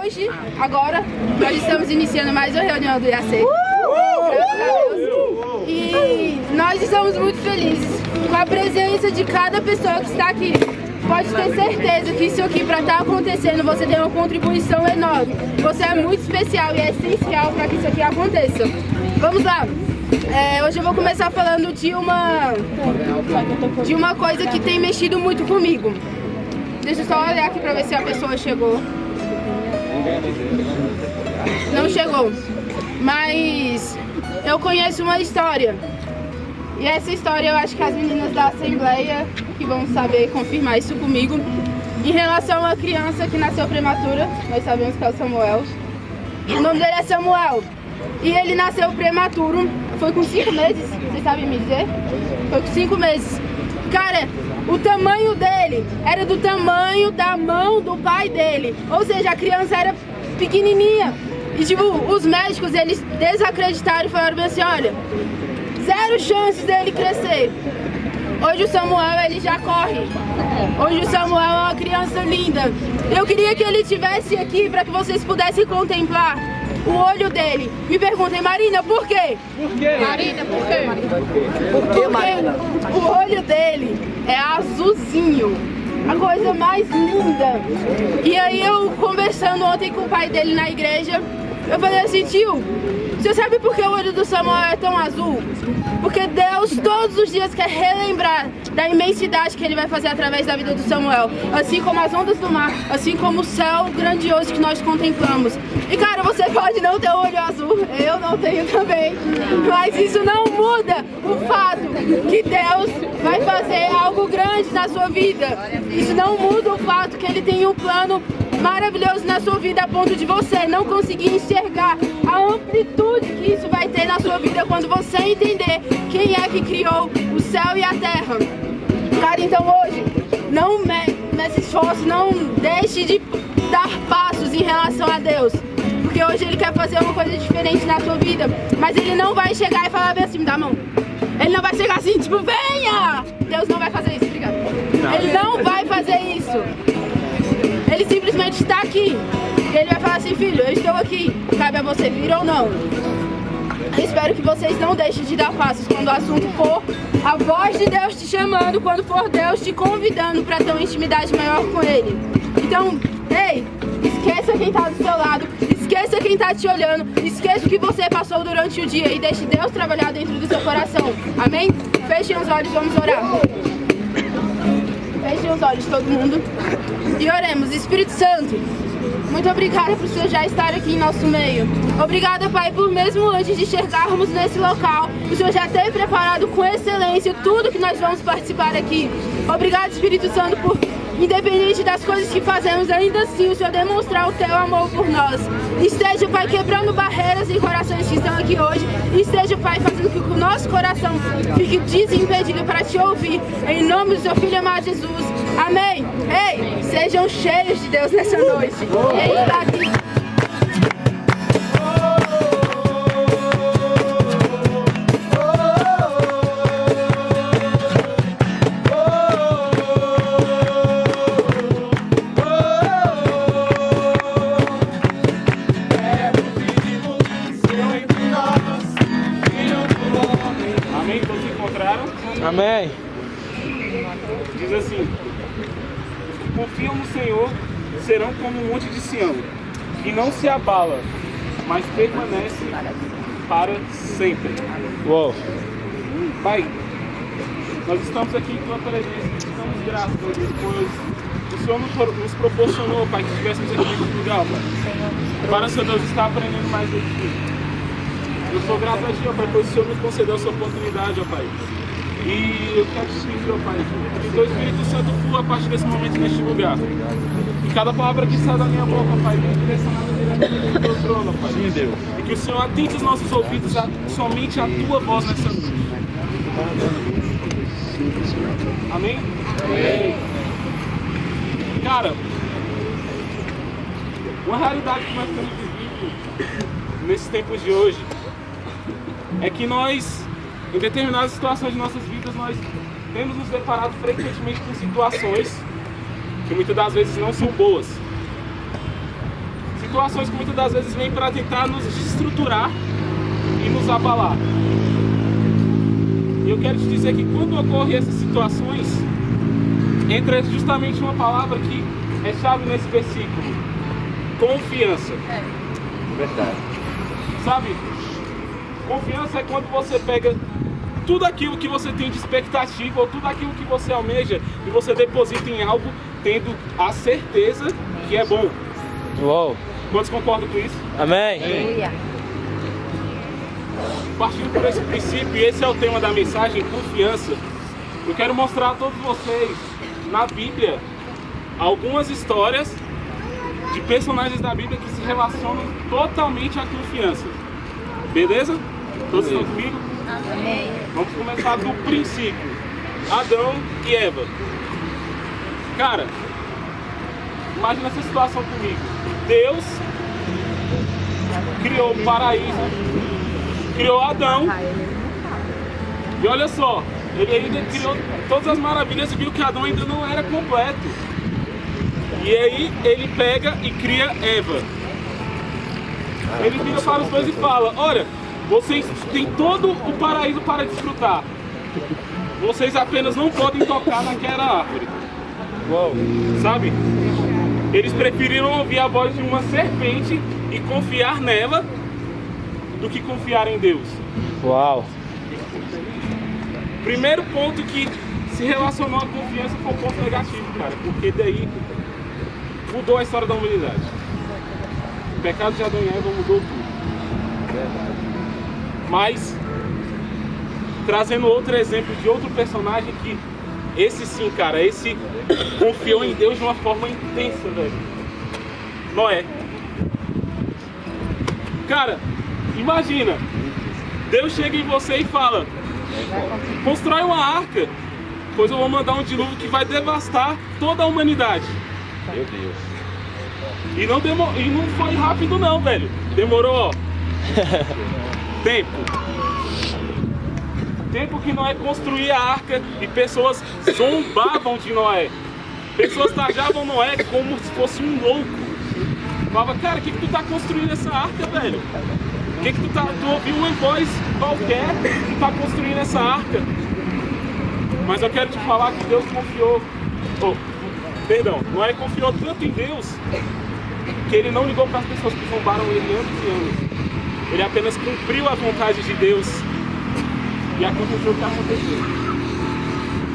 hoje, agora, nós estamos iniciando mais uma reunião do IAC. Graças a Deus. E nós estamos muito felizes com a presença de cada pessoa que está aqui. Pode ter certeza que isso aqui, para estar acontecendo, você tem uma contribuição enorme. Você é muito especial e é essencial para que isso aqui aconteça. Vamos lá. Hoje eu vou começar falando de uma coisa que tem mexido muito comigo. Deixa eu só olhar aqui para ver se a pessoa chegou. Não chegou. Mas eu conheço uma história. E essa história eu acho que as meninas da Assembleia que vão saber confirmar isso comigo. Em relação a uma criança que nasceu prematura, nós sabemos que é o Samuel. O nome dele é Samuel. E ele nasceu prematuro, foi com 5 meses, vocês sabem me dizer? Foi com 5 meses. Cara, o tamanho dele era do tamanho da mão do pai dele. Ou seja, a criança era pequenininha. E tipo, os médicos, eles desacreditaram e falaram bem assim, olha, 0 chances dele crescer. Hoje o Samuel, ele já corre. Hoje o Samuel é uma criança linda. Eu queria que ele estivesse aqui para que vocês pudessem contemplar o olho dele. Me perguntem, Marina, por quê? Por quê? Marina, por quê? Porque o olho dele é azulzinho. A coisa mais linda. E aí eu conversando ontem com o pai dele na igreja, eu falei assim, tio, você sabe por que o olho do Samuel é tão azul? Porque Deus todos os dias quer relembrar da imensidade que Ele vai fazer através da vida do Samuel. Assim como as ondas do mar, assim como o céu grandioso que nós contemplamos. E cara, você pode não ter o olho azul, eu não tenho também. Mas isso não muda o fato que Deus vai fazer algo grande na sua vida. Isso não muda o fato que Ele tem um plano maravilhoso na sua vida, a ponto de você não conseguir enxergar a amplitude que isso vai ter na sua vida quando você entender quem é que criou o céu e a terra. Cara, então hoje, não mece esforço, não deixe de dar passos em relação a Deus. Porque hoje Ele quer fazer uma coisa diferente na sua vida, mas Ele não vai chegar e falar bem assim, me dá a mão. Ele não vai chegar assim, tipo, venha! Deus não vai fazer isso, obrigado. Ele não vai fazer isso. Ele simplesmente está aqui. E Ele vai falar assim, filho, eu estou aqui. Cabe a você vir ou não. Eu espero que vocês não deixem de dar passos quando o assunto for a voz de Deus te chamando, quando for Deus te convidando para ter uma intimidade maior com Ele. Então, ei, esqueça quem está do seu lado, esqueça quem está te olhando, esqueça o que você passou durante o dia e deixe Deus trabalhar dentro do seu coração. Amém? Fechem os olhos, vamos orar. Fechem os olhos, todo mundo. E oremos. Espírito Santo, muito obrigada por o Senhor já estar aqui em nosso meio. Obrigada, Pai, por mesmo antes de chegarmos nesse local, o Senhor já ter preparado com excelência tudo que nós vamos participar aqui. Obrigado, Espírito Santo, por, independente das coisas que fazemos, ainda assim o Senhor demonstrar o Teu amor por nós. Esteja, Pai, quebrando barreiras em corações que estão aqui hoje. Esteja, Pai, fazendo com que o nosso coração fique desimpedido para Te ouvir. Em nome do Seu Filho amado Jesus. Amém. Ei, sejam cheios de Deus nessa noite. Ele está aqui. Amém. Diz assim, os que confiam no Senhor serão como um monte de Sião, que não se abala, mas permanece para sempre. Uou. Pai, nós estamos aqui em tua presença, estamos gratos, Deus, pois o Senhor nos proporcionou, Pai, que estivéssemos aqui nesse lugar, Pai. Para, Senhor Deus, estar aprendendo mais de Ti. Eu sou grato a Ti, ó Pai, pois o Senhor nos concedeu essa oportunidade, ó Pai. E eu quero te pedir, ó Pai, que Teu Espírito Santo flua a partir desse momento neste lugar. E cada palavra que sai da minha boca, Pai, venha direcionada diretamente do Teu trono, Pai. Sim, Deus. E que o Senhor atente os nossos ouvidos somente a Tua voz nessa noite. Amém? Amém. Cara, uma realidade que nós temos vivido nesses tempos de hoje é que nós, em determinadas situações de nossas vidas, nós temos nos deparado frequentemente com situações que muitas das vezes não são boas. Situações que muitas das vezes vêm para tentar nos desestruturar e nos abalar. E eu quero te dizer que quando ocorrem essas situações, entra justamente uma palavra que é chave nesse versículo: confiança. Verdade. Sabe? Confiança é quando você pega tudo aquilo que você tem de expectativa ou tudo aquilo que você almeja e você deposita em algo tendo a certeza que é bom. Uou. Quantos concordam com isso? Amém. Partindo por esse princípio, e esse é o tema da mensagem, confiança, eu quero mostrar a todos vocês na Bíblia algumas histórias de personagens da Bíblia que se relacionam totalmente à confiança. Beleza? Todos estão comigo? Amém. Vamos começar do princípio. Adão e Eva. Cara, imagina essa situação comigo. Deus criou o paraíso, criou Adão, e olha só, ele ainda criou todas as maravilhas e viu que Adão ainda não era completo. E aí ele pega e cria Eva. Ele vira para os dois e fala: olha, vocês têm todo o paraíso para desfrutar. Vocês apenas não podem tocar naquela árvore. Uou. Sabe? Eles preferiram ouvir a voz de uma serpente e confiar nela do que confiar em Deus. Uau. Primeiro ponto que se relacionou à confiança foi um ponto negativo, cara, porque daí mudou a história da humanidade. O pecado de Adão e Eva mudou tudo. Mas, trazendo outro exemplo de outro personagem que esse sim, cara, esse confiou em Deus de uma forma intensa, velho. Noé. Cara, imagina, Deus chega em você e fala: constrói uma arca, pois eu vou mandar um dilúvio que vai devastar toda a humanidade. Meu Deus. E não foi rápido não, velho. Demorou, ó. Tempo que Noé construía a arca e pessoas zombavam de Noé. Pessoas tajavam Noé como se fosse um louco. Falava: cara, o que tu tá construindo essa arca, velho? O que tu ouviu uma voz qualquer que tá construindo essa arca? Mas eu quero te falar que Deus confiou. Noé confiou tanto em Deus que ele não ligou para as pessoas que zombaram ele anos e anos. Ele apenas cumpriu a vontade de Deus. E aconteceu o que aconteceu.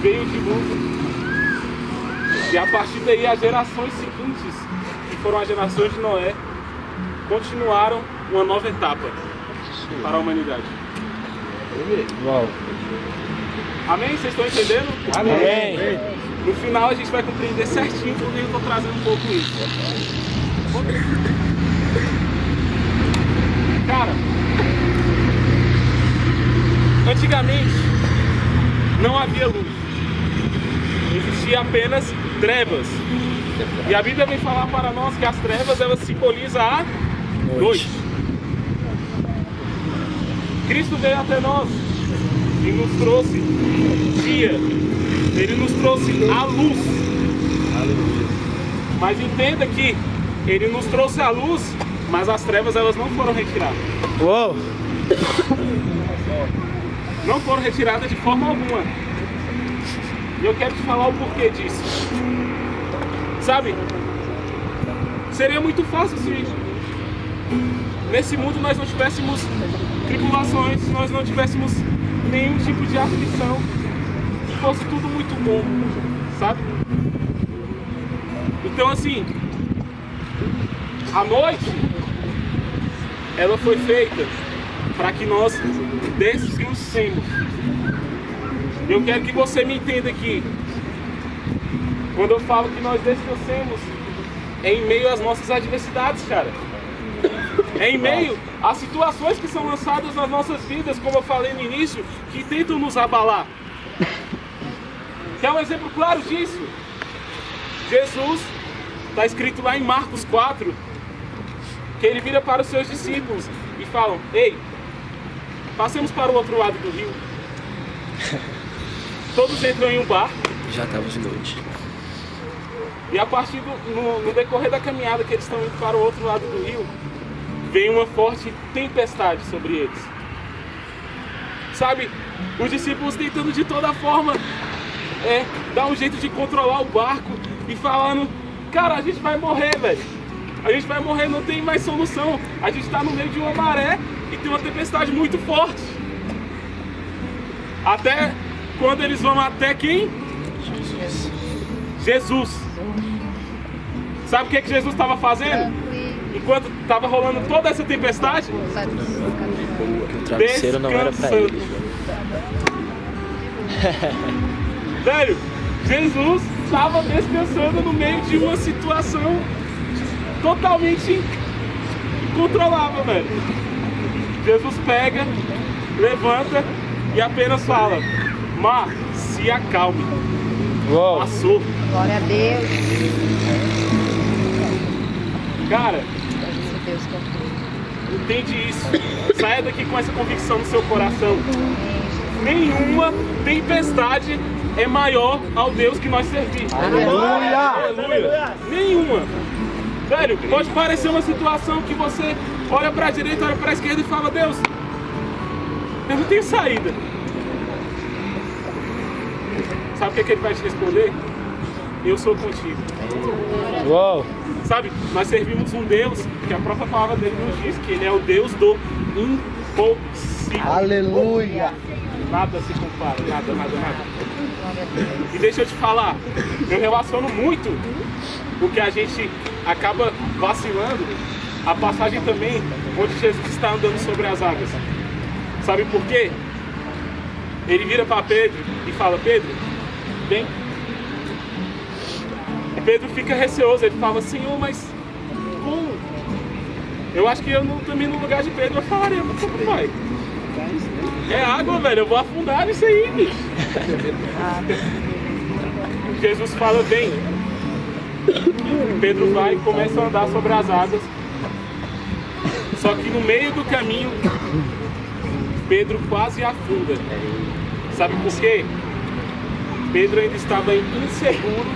Veio o dilúvio. E a partir daí as gerações seguintes, que foram as gerações de Noé, continuaram uma nova etapa para a humanidade. Uau. Amém? Vocês estão entendendo? Amém. No final a gente vai compreender certinho porque eu estou trazendo um pouco isso. Cara, antigamente não havia luz, existia apenas trevas. E a Bíblia vem falar para nós que as trevas, elas simbolizam a noite. Cristo veio até nós e nos trouxe dia, ele nos trouxe a luz. Mas entenda que ele nos trouxe a luz, mas as trevas, elas não foram retiradas. Uou. Não foram retiradas de forma alguma. E eu quero te falar o porquê disso. Sabe? Seria muito fácil se nesse mundo nós não tivéssemos tribulações, se nós não tivéssemos nenhum tipo de aflição, se fosse tudo muito bom, sabe? Então assim, a noite, ela foi feita para que nós descansemos. Eu quero que você me entenda aqui. Quando eu falo que nós descansemos, é em meio às nossas adversidades, cara. É em meio às situações que são lançadas nas nossas vidas, como eu falei no início, que tentam nos abalar. Quer um exemplo claro disso? Jesus, está escrito lá em Marcos 4, que ele vira para os seus discípulos e falam: ei, passemos para o outro lado do rio. Todos entram em um barco. Já estava de noite. E a partir no decorrer da caminhada que eles estão indo para o outro lado do rio, vem uma forte tempestade sobre eles. Sabe, os discípulos tentando de toda forma dar um jeito de controlar o barco e falando, cara, a gente vai morrer, velho. A gente vai morrer, não tem mais solução. A gente está no meio de uma maré e tem uma tempestade muito forte. Até quando eles vão até quem? Jesus. Sabe o que Jesus estava fazendo? Enquanto estava rolando toda essa tempestade? O travesseiro não era pra ele. Velho, Jesus estava descansando no meio de uma situação totalmente incontrolável, velho. Jesus pega, levanta e apenas fala: mar, se acalme. Uou. Passou. Glória a Deus. Cara, Deus confia. entende isso. Saia daqui com essa convicção no seu coração. Nenhuma tempestade é maior ao Deus que nós servimos. Aleluia! Aleluia! Nenhuma. Velho, pode parecer uma situação que você olha para a direita, olha para a esquerda e fala: Deus, eu não tenho saída. Sabe o que ele vai te responder? Eu sou contigo. Uou! Sabe, nós servimos um Deus que a própria palavra dele nos diz que ele é o Deus do impossível. Aleluia! Nada se compara, nada. E deixa eu te falar, eu relaciono muito o que a gente acaba vacilando, a passagem também onde Jesus está andando sobre as águas. Sabe por quê? Ele vira para Pedro e fala: Pedro, vem. E Pedro fica receoso, ele fala: Senhor, mas como? Eu acho que eu também no lugar de Pedro eu falaria: mas como vai? É água, velho, eu vou afundar nisso aí, bicho. Jesus fala: vem. Pedro vai e começa a andar sobre as águas. Só que no meio do caminho, Pedro quase afunda. Sabe por quê? Pedro ainda estava inseguro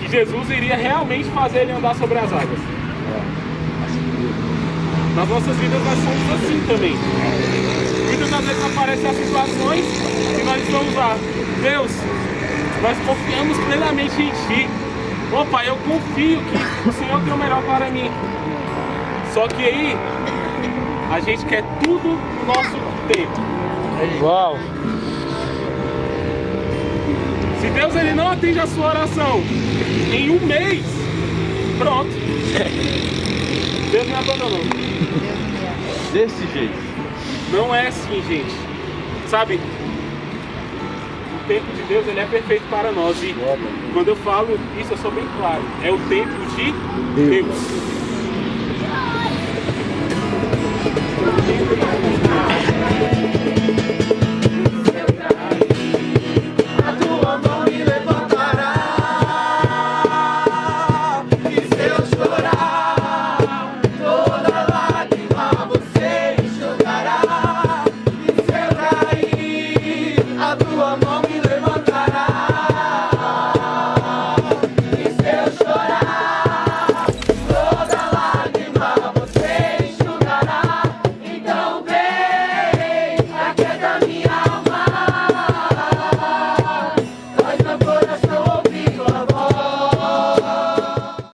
que Jesus iria realmente fazer ele andar sobre as águas. Nas nossas vidas nós somos assim também. Muitas das vezes aparecem as situações que nós estamos lá: Deus, nós confiamos plenamente em Ti. Ô Pai, eu confio que o Senhor tem o melhor para mim. Só que aí, a gente quer tudo no nosso tempo. Uau! Se Deus ele não atende a sua oração em um mês, pronto. Deus me abandonou. Desse jeito. Não é assim, gente. Sabe, o tempo de Deus ele é perfeito para nós. E quando eu falo isso, eu sou bem claro. É o tempo de Deus.